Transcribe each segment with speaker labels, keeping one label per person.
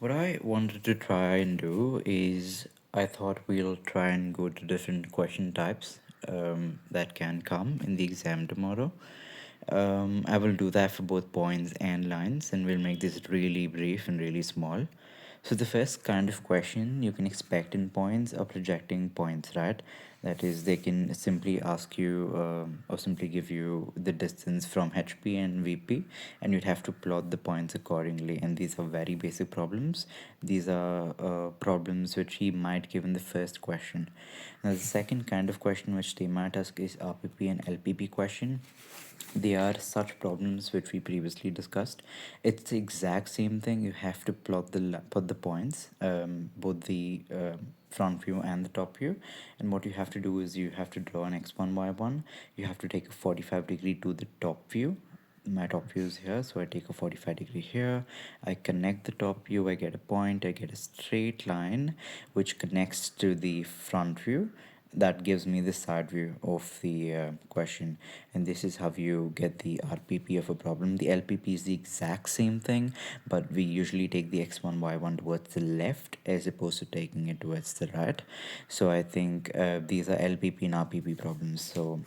Speaker 1: What I wanted to try and do is I thought we'll try and go to different question types that can come in the exam tomorrow. I will do that for both points and lines, and we'll make this really brief and really small. So the first kind of question you can expect in points are projecting points, right? That is, they can simply ask you or simply give you the distance from HP and VP, and you'd have to plot the points accordingly. And these are very basic problems. These are problems which he might give in the first question. Now, the second kind of question which they might ask is RPP and LPP question. They are such problems which we previously discussed. It's the exact same thing. You have to plot the points, both the front view and the top view. And what you have to do is you have to draw an x1 y1. You have to take a 45-degree to the top view. My top view is here, so I take a 45-degree here. I connect the top view. I get a point. I get a straight line which connects to the front view. That gives me the side view of the question, and this is how you get the RPP of a problem. The LPP is the exact same thing, but we usually take the x1 y1 towards the left as opposed to taking it towards the right. So I think these are LPP and RPP problems. So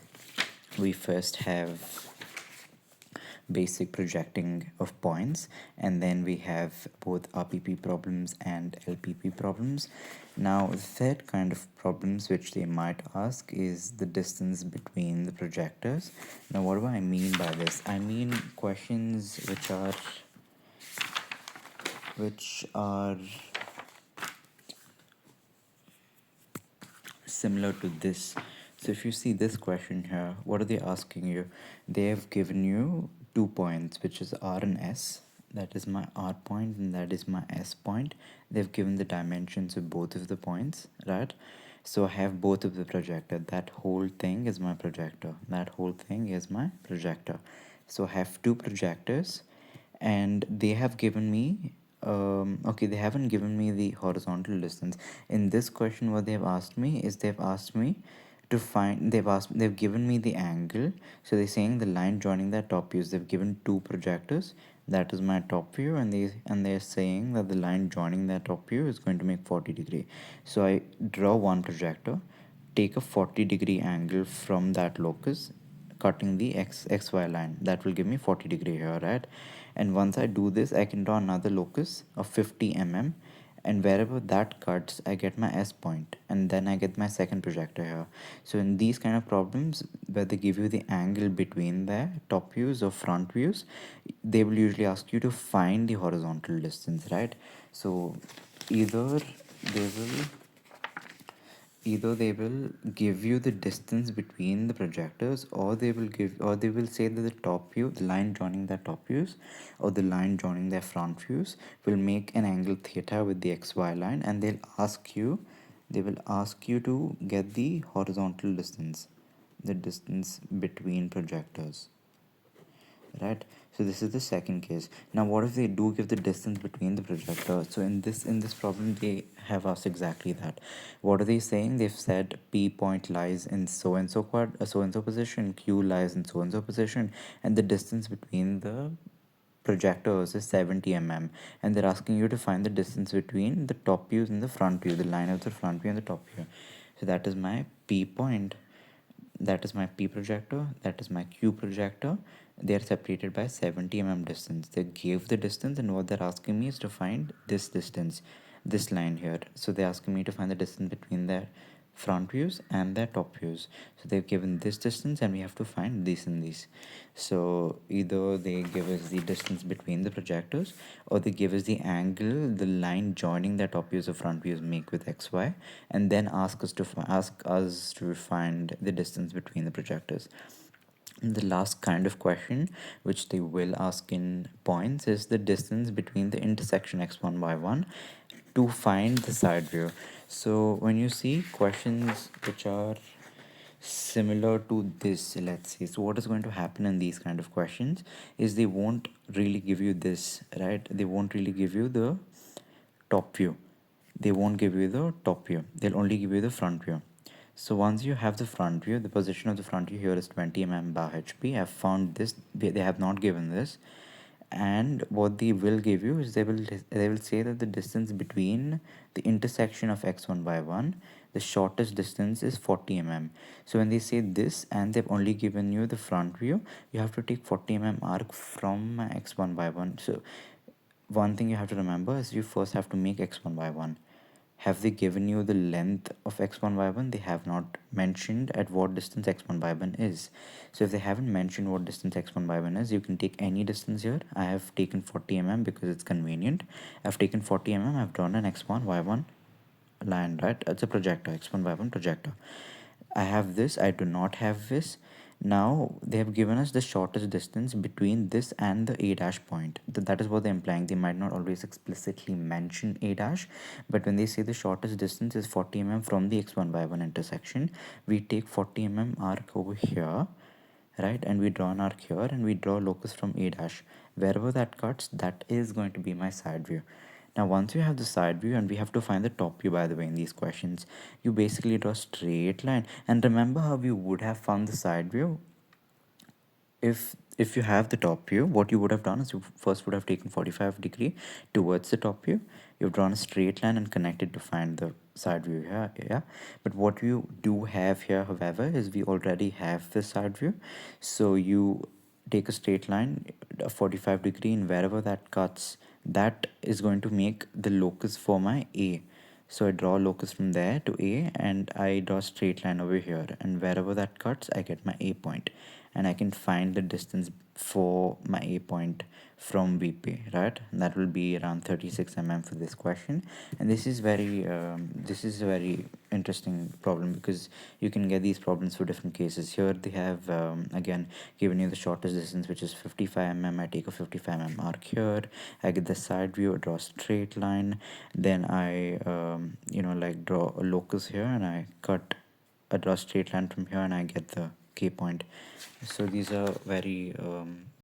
Speaker 1: we first have basic projecting of points, and then we have both RPP problems and LPP problems. Now the third kind of problems which they might ask is the distance between the projectors. Now what do I mean by this? I mean questions which are similar to this. So if you see this question here, what are they asking you? They have given you 2 points, which is R and S. That is my R point and that is my S point. They've given the dimensions of both of the points, right? So I have both of the projector. That whole thing is my projector. That whole thing is my projector. So I have two projectors, and they have given me okay, they haven't given me the horizontal distance. In this question, what they've asked me is they've given me the angle. So they're saying the line joining their top views. They've given two projectors. That is my top view, and they're saying that the line joining their top view is going to make 40-degree. So I draw one projector, take a 40-degree angle from that locus, cutting the xy line. That will give me 40-degree here, right? And once I do this, I can draw another locus of 50 mm, and wherever that cuts, I get my S point, and then I get my second projector here. So in these kind of problems where they give you the angle between the top views or front views, they will usually ask you to find the horizontal distance, right? So either they will either they will give you the distance between the projectors, or they will say that the top view, the line joining their top views or the line joining their front views, will make an angle theta with the xy line, and they will ask you to get the horizontal distance, the distance between projectors, right? So this is the second case. Now what if they do give the distance between the projectors? So in this problem they have asked exactly that. What are they saying? They've said P point lies in so and so so and so position, Q lies in so and so position, and the distance between the projectors is 70 mm, and they're asking you to find the distance between the top views and the front view, the line of the front view and the top view. So that is my P point, that is my P projector, that is my Q projector. They are separated by 70 mm distance. They gave the distance, and what they're asking me is to find this distance, this line here. So they're asking me to find the distance between their front views and their top views. So they've given this distance, and we have to find this and this. So either they give us the distance between the projectors, or they give us the angle the line joining their top views or front views make with xy, and then ask us to find the distance between the projectors. And the last kind of question which they will ask in points is the distance between the intersection x1 y1 to find the side view. So when you see questions which are similar to this, let's say, so what is going to happen in these kind of questions is they won't really give you this, right? They won't really give you the top view. They won't give you the top view. They'll only give you the front view. So once you have the front view, the position of the front view here is 20 mm bar HP. I've found this. They have not given this. and what they will give you is they will say that the distance between the intersection of x1 by 1, the shortest distance is 40 mm. So when they say this and they've only given you the front view, you have to take 40 arc from x1 by 1. So one thing you have to remember is you first have to make x1 by 1. Have they given you the length of x1 by 1? They have not mentioned at what distance x1 by 1 is. So if they haven't mentioned what distance x1 by 1 is, you can take any distance here. I have taken 40 because it's convenient. I've taken 40 I've drawn an x1 y1 line, right? It's a projector, x1 y1 projector. I have this, I do not have this. Now they have given us the shortest distance between this and the a dash point. That is what they're implying. They might not always explicitly mention a dash, but when they say the shortest distance is 40 from the x1 y1 intersection, we take 40 arc over here, right, and we draw an arc here and we draw locus from a dash. Wherever that cuts, that is going to be my side view. Now once you have the side view, and we have to find the top view, by the way, in these questions, you basically draw a straight line. And remember how you would have found the side view? If you have the top view, what you would have done is you first would have taken 45-degree towards the top view. You've drawn a straight line and connected to find the side view here. Yeah, but what you do have here, however, is we already have the side view. So you take a straight line, a 45-degree, and wherever that cuts, that is going to make the locus for my a. So I draw locus from there to a, and I draw a straight line over here, and wherever that cuts, I get my a point, and I can find the distance for my a point from VP, right? That will be around 36 for this question. And this is a very interesting problem, because you can get these problems for different cases. Here they have again given you the shortest distance, which is 55 I take a 55 arc here. I get the side view, I draw a straight line, then I like draw a locus here, and I draw a straight line from here, and I get the k point. So these are very